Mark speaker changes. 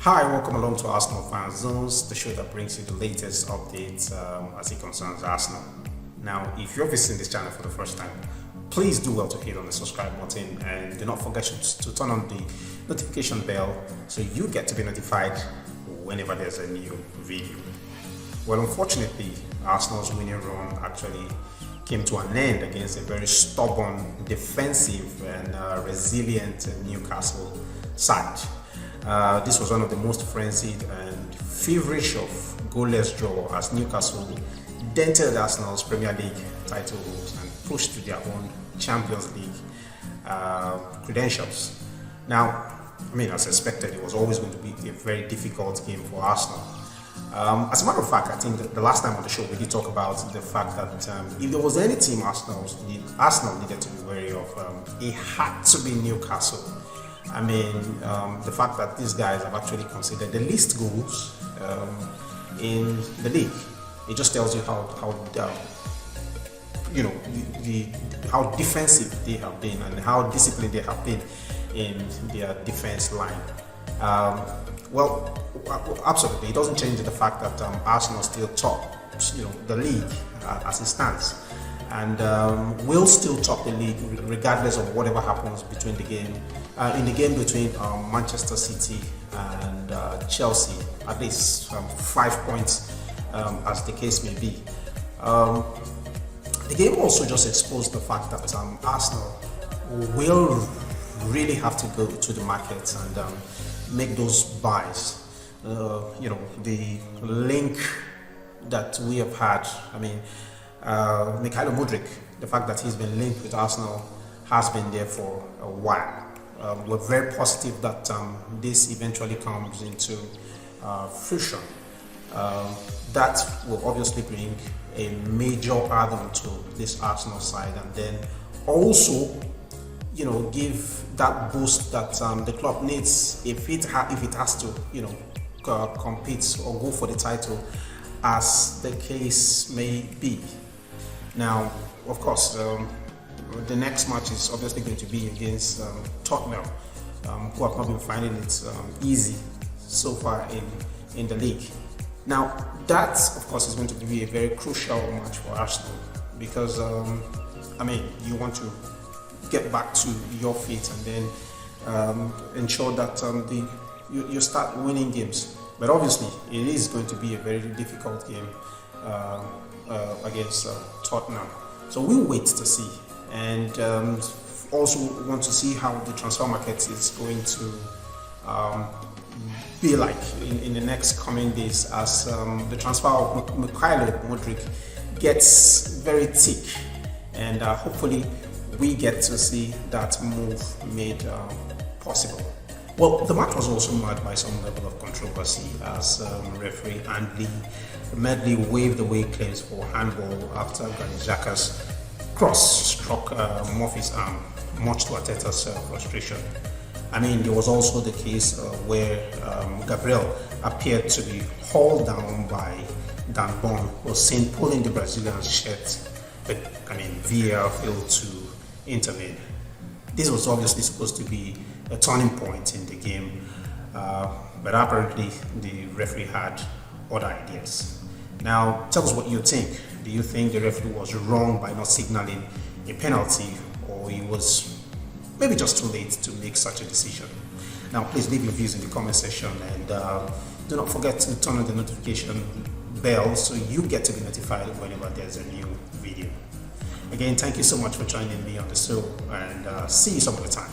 Speaker 1: Hi, welcome along to Arsenal Fan Zones, the show that brings you the latest updates as it concerns Arsenal. Now, if you're visiting this channel for the first time, please do well to hit on the subscribe button and do not forget to turn on the notification bell so you get to be notified whenever there's a new video. Well, unfortunately, Arsenal's winning run actually came to an end against a very stubborn, defensive and resilient Newcastle side. This was one of the most frenzied and feverish of goalless draw as Newcastle dented Arsenal's Premier League title hopes and pushed to their own Champions League credentials. Now, as expected, it was always going to be a very difficult game for Arsenal. As a matter of fact, I think that the last time on the show we did talk about the fact that if there was any team Arsenal needed to be wary of, it had to be Newcastle. The fact that these guys have actually considered the least goals in the league, it just tells you how how defensive they have been and how disciplined they have been in their defense line. Well, absolutely, it doesn't change the fact that Arsenal still top, the league as it stands, and will still top the league regardless of whatever happens between the game. In the game between Manchester City and Chelsea, at least 5 points, as the case may be. The game also just exposed the fact that Arsenal will really have to go to the market and make those buys. The link that we have had, Mikhailo Mudryk, the fact that he's been linked with Arsenal has been there for a while. We're very positive that this eventually comes into fruition. That will obviously bring a major add-on to this Arsenal side, and then also, give that boost that the club needs if it has to, compete or go for the title, as the case may be. Now, of course, the next match is obviously going to be against Tottenham, who have not been finding it easy so far in the league. Now, that of course is going to be a very crucial match for Arsenal because you want to get back to your feet and then ensure that you start winning games. But obviously, it is going to be a very difficult game against Tottenham. So we'll wait to see. And also want to see how the transfer market is going to be like in the next coming days as the transfer of Mikhailo Mudryk gets very thick, and hopefully we get to see that move made possible. Well, the match was also marked by some level of controversy as referee Andy Medley waved away claims for handball after Granit Xhaka's cross struck Murphy's arm, much to Arteta's frustration. There was also the case where Gabriel appeared to be hauled down by Dan Bon, who was seen pulling the Brazilian's shirt, but VAR failed to intervene. This was obviously supposed to be a turning point in the game, but apparently the referee had other ideas. Now, tell us what you think. Do you think the referee was wrong by not signaling a penalty, or he was maybe just too late to make such a decision? Now, please leave your views in the comment section, and do not forget to turn on the notification bell so you get to be notified whenever there's a new video. Again, thank you so much for joining me on the show, and see you some other time.